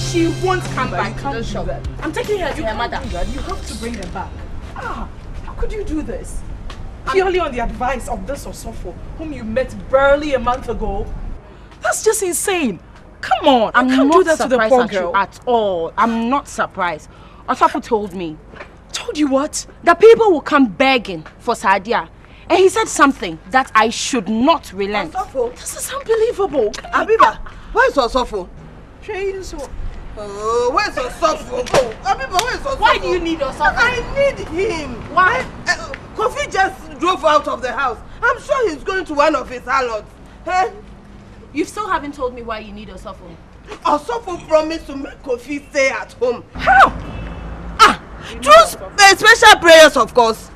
She won't come back to the shop. That. I'm taking her to her mother. You have to bring her back. How could you do this? Purely on the advice of this Osofo, whom you met barely a month ago? That's just insane. Come on, I can't do that to the poor girl. At all. I'm not surprised. Osofo told me. Told you what? That people will come begging for Sadia. And he said something that I should not relent. Osofo? This is unbelievable. Abiba, where's Osofo? Oh, where's Osofo? Oh, Abiba, where's Osofo? Why do you need Osofo? I need him. Why? Kofi just drove out of the house. I'm sure he's going to one of his harlots. Hey? You still haven't told me why you need Osofo. Osofo promised to make Kofi stay at home. How? Through special prayers, of course.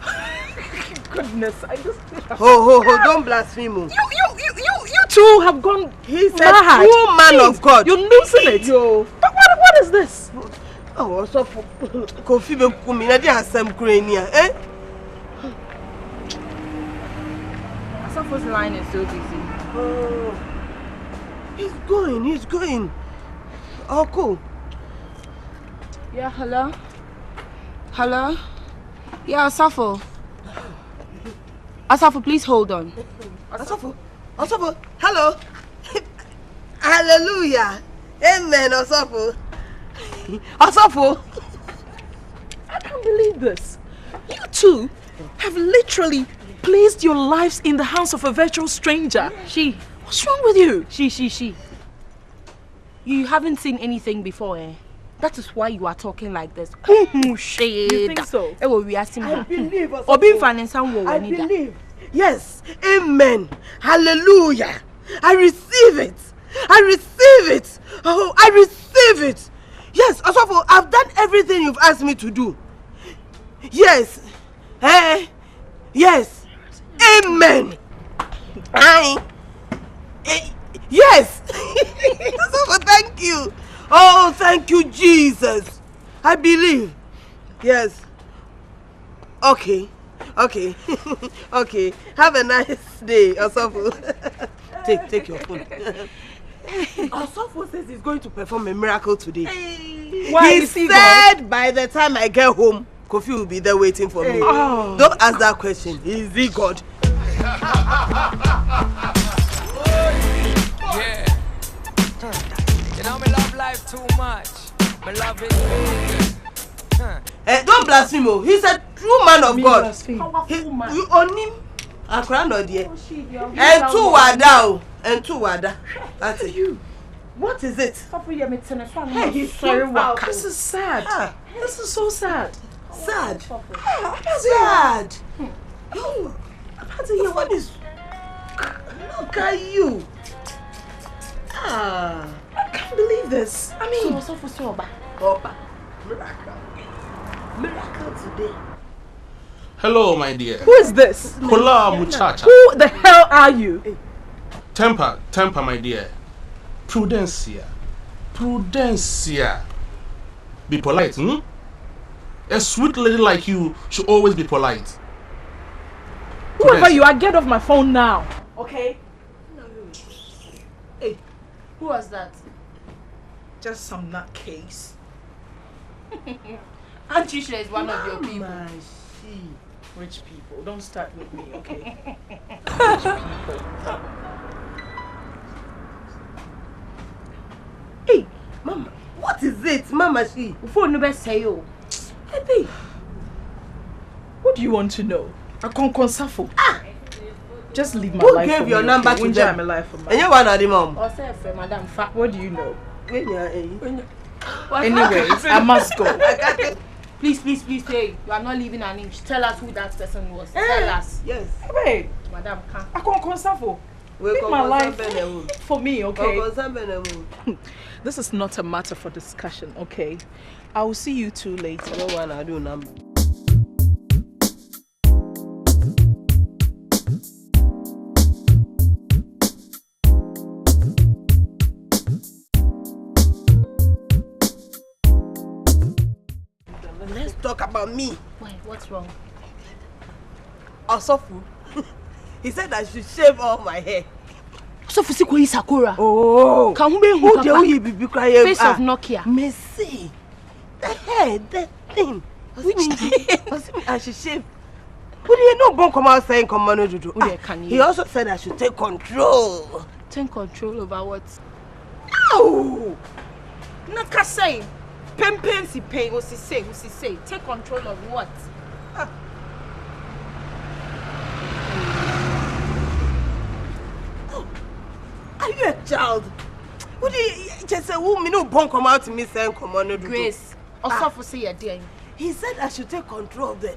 Goodness, I just... don't blaspheme. You two have gone... He's a true man of God. You're losing it. But what is this? Oh, Osofo. Kofi be kumi na di asem krania, eh? Osofo's line is so busy. Oh. He's going. Oh, cool. Yeah, hello? Hello? Yeah, Osofo. Osofo, please hold on. Osofo, hello. Hallelujah. Amen, Osofo. Osofo. I can't believe this. You two have literally placed your lives in the hands of a virtual stranger. What's wrong with you? She. You haven't seen anything before, eh? That is why you are talking like this. You think so? I believe, Osofo. I believe. Yes. Amen. Hallelujah. I receive it. Oh, I receive it. Yes, Osofo, I've done everything you've asked me to do. Yes. Yes. Amen. Yes. Osofo, thank you. Oh, thank you, Jesus. I believe. Yes. Okay. Okay. Have a nice day, Osofo. Take your phone. Osofo says he's going to perform a miracle today. Why he said by the time I get home, Kofi will be there waiting for me. Oh. Don't ask that question. Is he God? Yeah. You know me love life too much. Me love it big. Don't blaspheme him. He's a true man of God. You own him. Akra no dear. And two wada. That's it. What is it? Hey, he's sorry. This is sad. This is so sad. Sad. Sad. What is? Look at you. I can't believe this. I mean, miracle today. Hello, my dear. Who is this? Hola, muchacha. Who the hell are you? Temper, my dear. Prudencia. Be polite, A sweet lady like you should always be polite. Whoever you are, get off my phone now. Okay? Hey, who was that? Just some nutcase. Auntie Trisha is one of your people. Rich people. Don't start with me, okay? Rich people. Hey, Mama, what is it, Mama? Phone number say you. Hey, what do you want to know? I can't consafo. Just leave my life. Who gave your number to them? And you want the mom? Madam Fa. What do you know? Anyways, I must go. Please, hey, you are not leaving an inch. Tell us who that person was. Tell us. Yes. Hey, Madam Khan. I can't consafo. Leave my life for me, okay? This is not a matter for discussion, okay? I will see you two later. No one I do number. Let's talk about me. Wait, what's wrong? Osofo. He said I should shave all my hair. So for Sikoi Sakura. Oh. Can we who do you be crying? Face of Nokia. Messi. The hair, that thing. Which I should shave. Who do you know Bon come out saying commando to do? He also said I should take control. Take control over what? Ow! Naka say. Pen si pain, what she say? Take control of what? Are you a child? Who do you just say woman no Bon come out to me saying commando to do? Grace. Also for say you're there. He said I should take control of the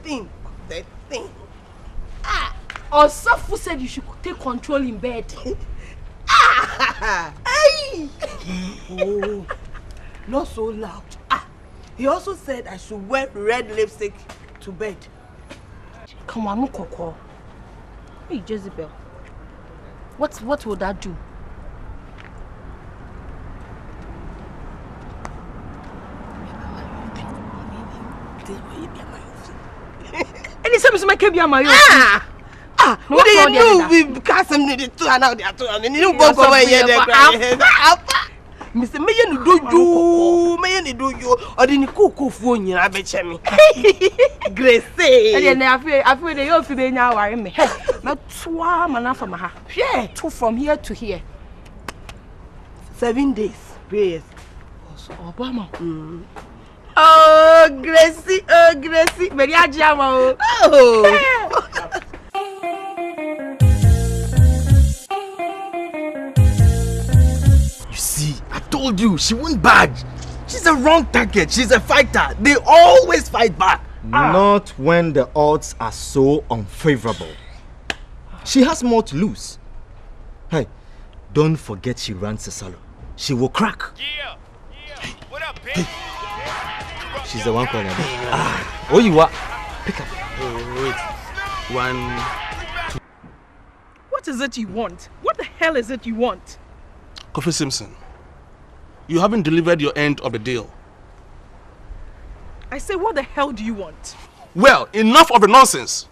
thing. The thing. Osofu said you should take control in bed. Hey! Oh, not so loud. He also said I should wear red lipstick to bed. Come on, no Coco. Hey, Jezebel. What would that do? Anytime somebody can be on my own. What do you know? We cast them to two and now they are two. I mean, you don't go away here. Mr. Mayan do you, Mayan do you, or didn't cook phone you? I bet me. Grace, and I feel they all feel now. I am not swam enough from her. Yeah, two from here to here. 7 days. Prayers. Obama. Oh, Gracie, very ajamo. Oh. You see, I told you she won't budge. She's a wrong target. She's a fighter. They always fight back. Not when the odds are so unfavorable. She has more to lose. Hey, don't forget she runs a salon. She will crack. Yeah. What up, bitch? She's the one calling me. Oh, you are. Pick up. Wait. 1, 2. What is it you want? What the hell is it you want? Coffee Simpson, you haven't delivered your end of the deal. I say, what the hell do you want? Well, enough of the nonsense.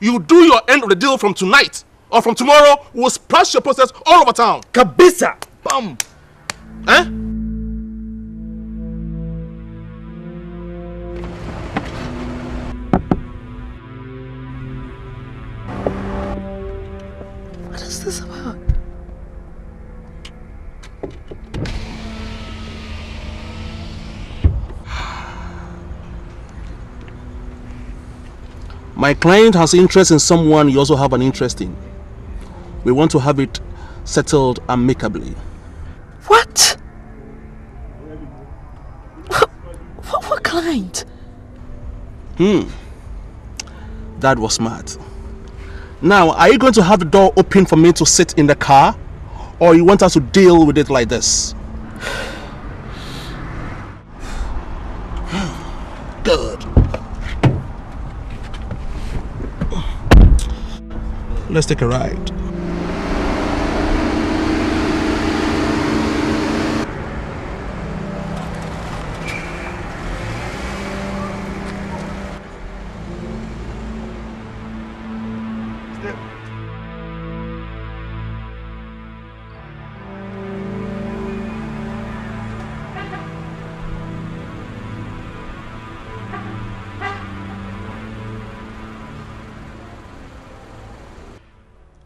You do your end of the deal from tonight, or from tomorrow, we'll splash your process all over town. Kabisa! Bam! Eh? What is this about? My client has interest in someone you also have an interest in. We want to have it settled amicably. What? What client? That was smart. Now, are you going to have the door open for me to sit in the car? Or you want us to deal with it like this? Good. Let's take a ride.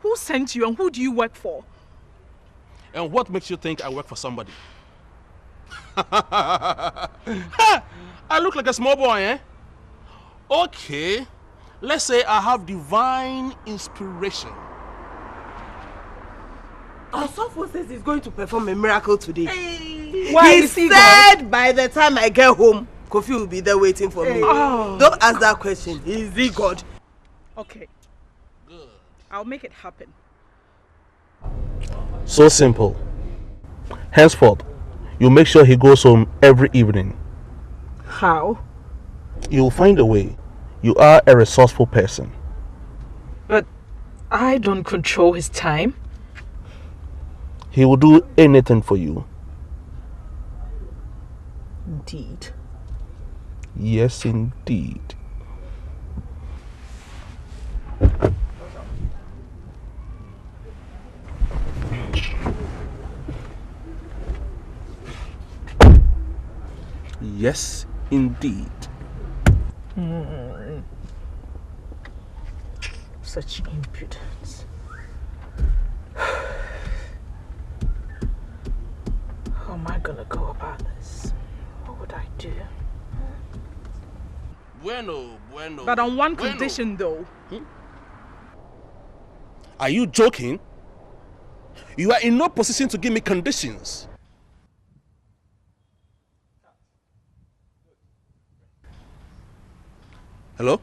Who sent you and who do you work for? And what makes you think I work for somebody? I look like a small boy, eh? Okay, let's say I have divine inspiration. Our software says he's going to perform a miracle today. Hey. Why He said by the time I get home, Kofi will be there waiting for me. Oh. Don't ask that question. Is he God? Okay. I'll make it happen. So simple. Henceforth, you make sure he goes home every evening. How? You'll find a way. You are a resourceful person. But I don't control his time. He will do anything for you. Indeed. Yes, indeed. Yes, indeed. Such impudence. How am I gonna go about this? What would I do? Bueno. But on one condition though. Are you joking? You are in no position to give me conditions. Hello?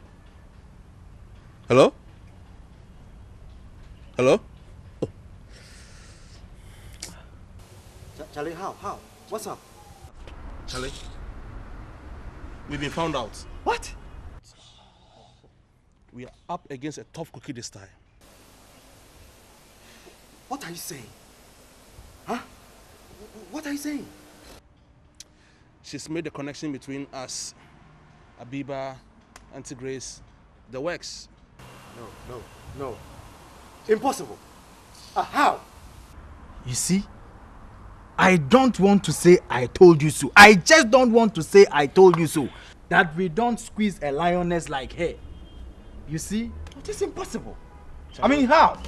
Hello? Hello? Oh. Charlie, how? What's up? Charlie, we've been found out. What? We are up against a tough cookie this time. What are you saying? Huh? What are you saying? She's made the connection between us, Abiba, Auntie Grace, the works. No. Impossible. How? You see, I don't want to say I told you so. I just don't want to say I told you so. That we don't squeeze a lioness like her. You see, it is impossible. I mean, how?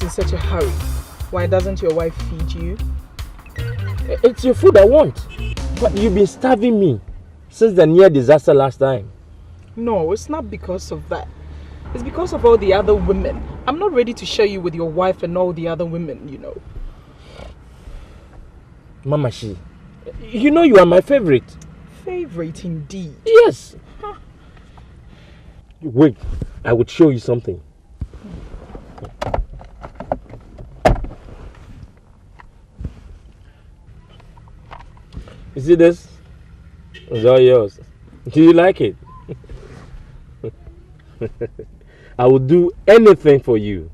In such a hurry? Why doesn't your wife feed you? It's your food I want. But you've been starving me since the near disaster last time. No, it's not because of that. It's because of all the other women. I'm not ready to share you with your wife and all the other women, you know. Mama Shi, you know you are my favorite. Favorite indeed. Yes. Huh. Wait, I would show you something. You see this? It's all yours. Do you like it? I will do anything for you.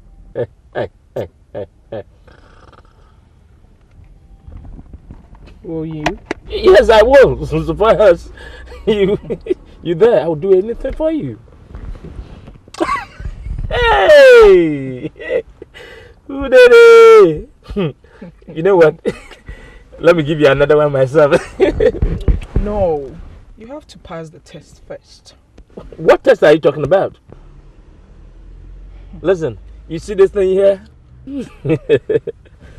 Will you? Yes, I will. Surprise. You there? I will do anything for you. Hey! You know what? Let me give you another one myself. No, you have to pass the test first. What test are you talking about? Listen, you see this thing here?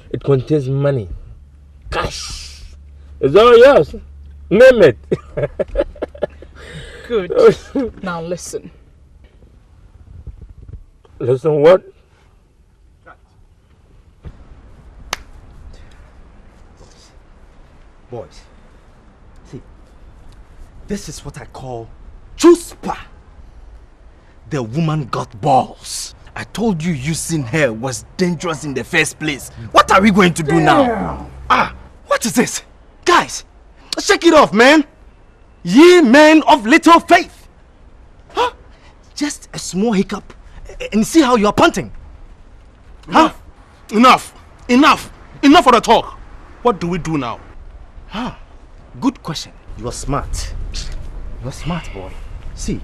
It contains money. Cash. It's all yours. Name it. Good. Now listen. Listen what? Boys, see, this is what I call chutzpah. The woman got balls. I told you using her was dangerous in the first place. What are we going to do now? What is this? Guys, shake it off, man. Ye men of little faith. Huh? Just a small hiccup and see how you are punting. Huh? Enough for the talk. What do we do now? Good question. You are smart. You are smart, boy. See,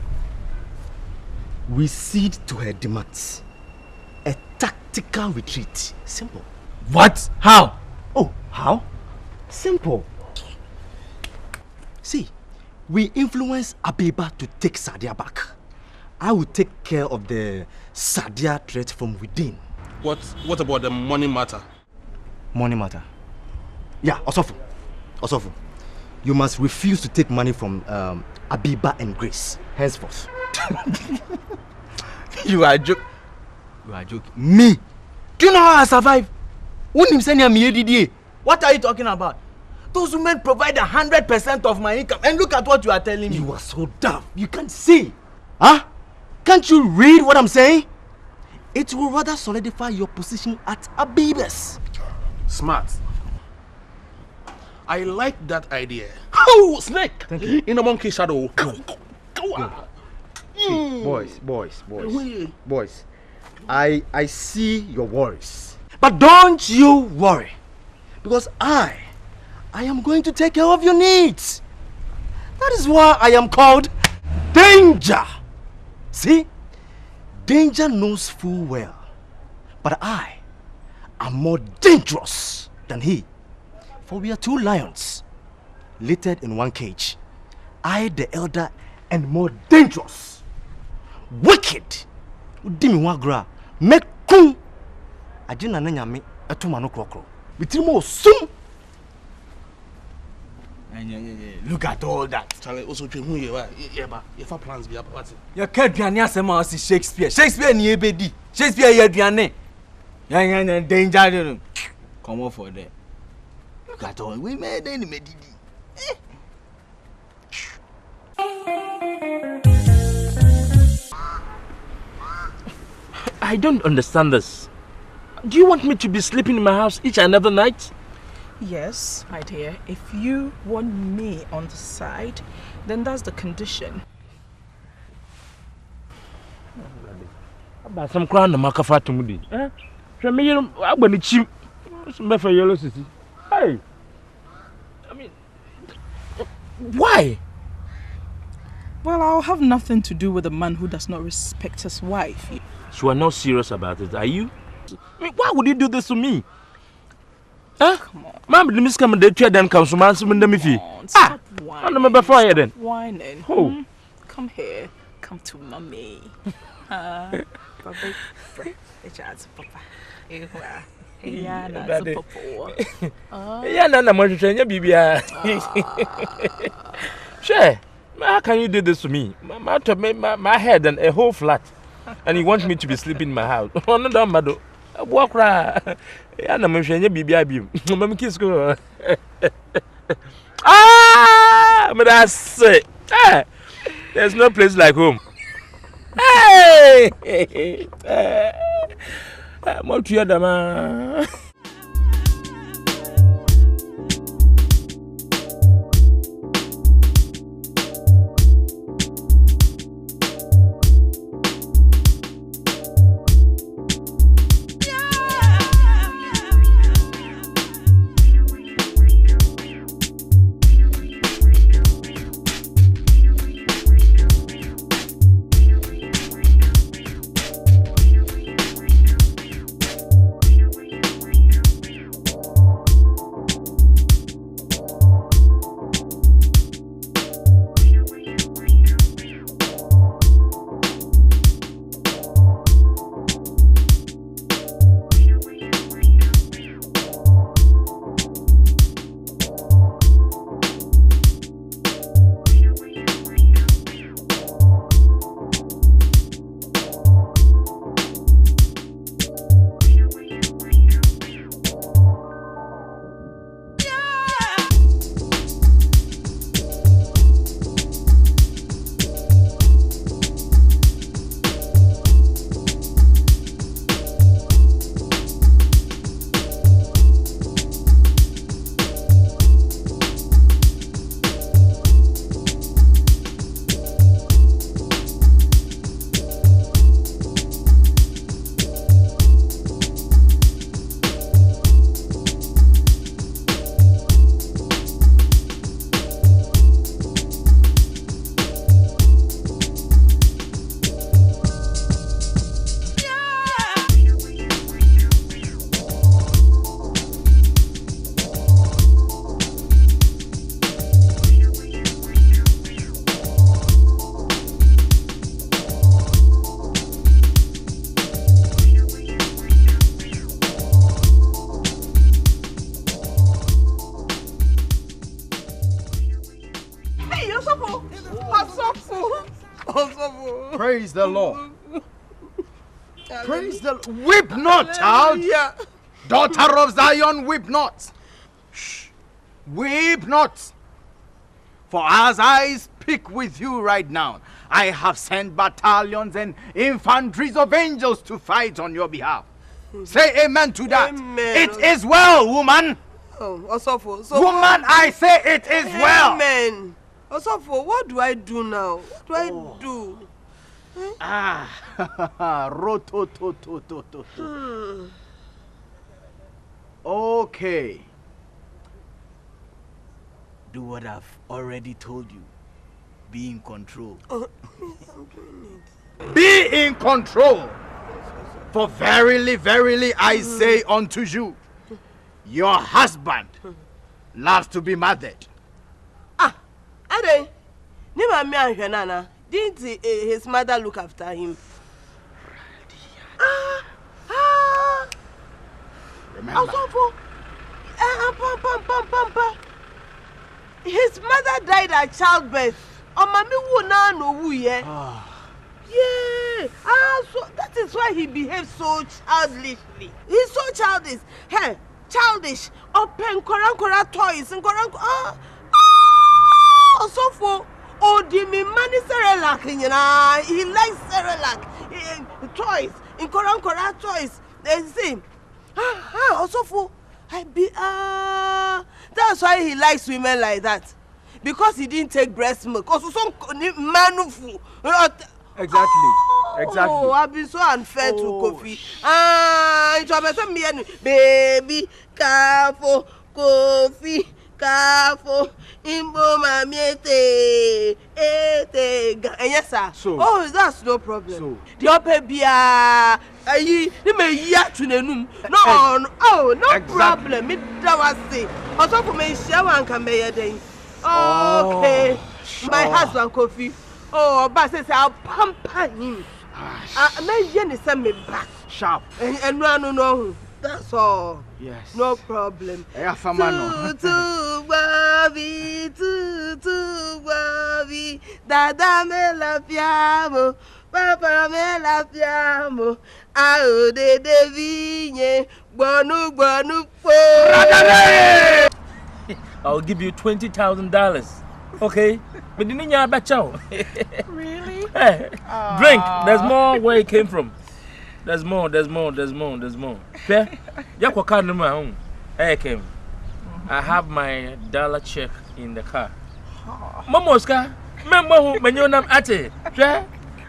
we cede to her demands. A tactical retreat. Simple. What? How? Oh, how? Simple. See, we influence Abiba to take Sadia back. I will take care of the Sadia threat from within. What about the money matter? Money matter? Yeah, Osofu. You must refuse to take money from Abiba and Grace, henceforth. You are joking. Me? Do you know how I survive? What are you talking about? Those women provide 100% of my income. And look at what you are telling me. You are so dumb. You can't see. Huh? Can't you read what I'm saying? It will rather solidify your position at Abiba's. Smart. I like that idea. Oh, snake! Thank you. In a monkey shadow. Go on. See, boys. I see your worries. But don't you worry. Because I am going to take care of your needs. That is why I am called Danger. See? Danger knows full well. But I am more dangerous than he. For we are two lions, littered in one cage. I, the elder, and more dangerous. Wicked. Udimi wagra. Mekun. Ajina nanyame etumano krokro. Bitrimo sum. Look at all that. Charlie, also who you are. Yeah, but if our plans be up, what's it? You can't be an asema si Shakespeare. Shakespeare ni ebedi. Shakespeare ye duane. Yeah, danger. Come on for that. Look at all. We made any medidi. I don't understand this. Do you want me to be sleeping in my house each and every night? Yes, my dear. If you want me on the side, then that's the condition. About some crown the makafa to me. Eh? I'm going to cheap. Yellow city. Hey. I mean, why? Well, I'll have nothing to do with a man who does not respect his wife. You are not serious about it, are you? I mean, why would you do this to me? Huh? Come on. Mom, the miss come the chair then comes to answer me. Stop whining. I'm not before you then. Whining. Oh. Come here. Come to mommy. Papa. Yeah, that's a papa. Yeah, no, I'm going to change your BBA. Sure. How can you do this to me? My head and a whole flat. And you want me to be sleeping in my house. Oh, no, don't matter. Walk right. Yeah, I'm sure you be I'm kiss go. But that's it. There's no place like home. Hey! I'm all together, man. Praise the Lord. Praise the Lord. Weep not, child. Daughter of Zion, weep not. Shh. Weep not. For as I speak with you right now, I have sent battalions and infantries of angels to fight on your behalf. Say amen to that. Amen. It is well, woman. Woman, I say it is well. Amen. Osofo, what do I do now? What do I do? Rototototototo. Okay. Do what I've already told you. Be in control. I'm doing it. Be in control. For verily, verily, I say unto you, your husband loves to be mothered. Ade, didn't his mother look after him? Remember. His mother died at childbirth. Yeah. So that is why he behaves so childishly. He's so childish. Hey, childish. Open korankora toys and korankora. So for Dimi money Cerelac, he likes Cerelac. Toys in korankora toys. They say, also for that's why he likes women like that. Because he didn't take breast milk. Also some manufu. Exactly. Oh, I've been so unfair to Kofi. It's about me and baby, careful, Kofi, careful, imbo mamiete, yes, sir. So, that's no problem. So, the opebia, no problem. It was say. Also for me, Shawan can be a day. Okay, my husband Kofi. Oh, but says I'll pamper him. May send me back. Sharp. And no. That's all. Yes. No problem. Too Babi. Dada me la piamo. Papa me la piamo. Ao de vigne. Bonu po. I'll give you $20,000. Okay? But you need Really? Hey, drink. There's more where it came from. There's more. Yeah, I came. I have my dollar check in the car. Mamoska,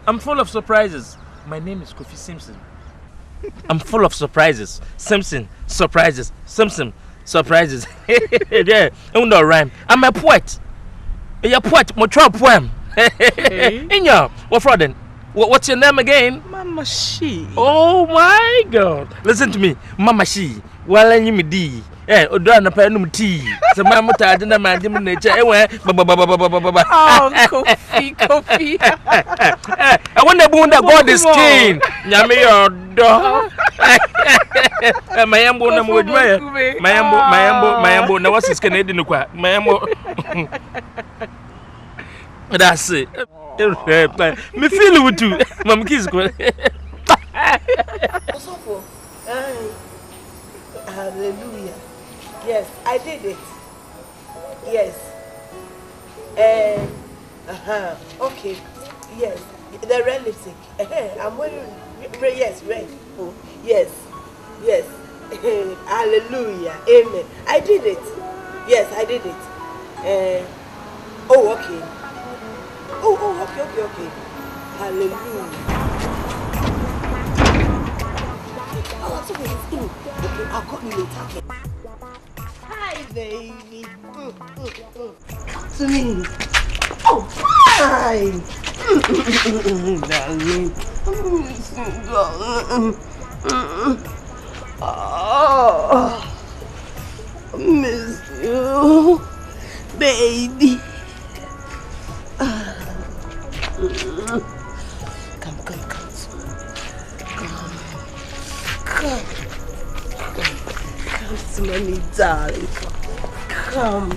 I'm full of surprises. My name is Kofi Simpson. I'm full of surprises. Simpson, surprises. Simpson, surprises. Yeah, I'm not rhyme. I'm a poet. You're poet, Motra poem. Inya, what fraudulent? What's your name again? Mama She. Oh my God! Listen to me, Mama She. Well, I need D. Odra na pa num tea. So mama ta de na ma de mu nature. Oh, Kofi. I wonder that God is king. Nyame your door. Mayambo na mo adwuma. Mayambo na what's Canadian no kwa. Mayambo. That's it. Me feel it too. Mama kiss go. Hallelujah. Yes, I did it. Yes. Okay. Yes. The red lipstick. I'm wearing. Yes, red. Oh, yes. Hallelujah. Amen. I did it. Yes, I did it. Okay. Okay. Hallelujah. Okay, I'll call you later. Hi, baby. Come to me. Oh, fine. Darling. Oh, miss you, baby. Come to me, darling. Come.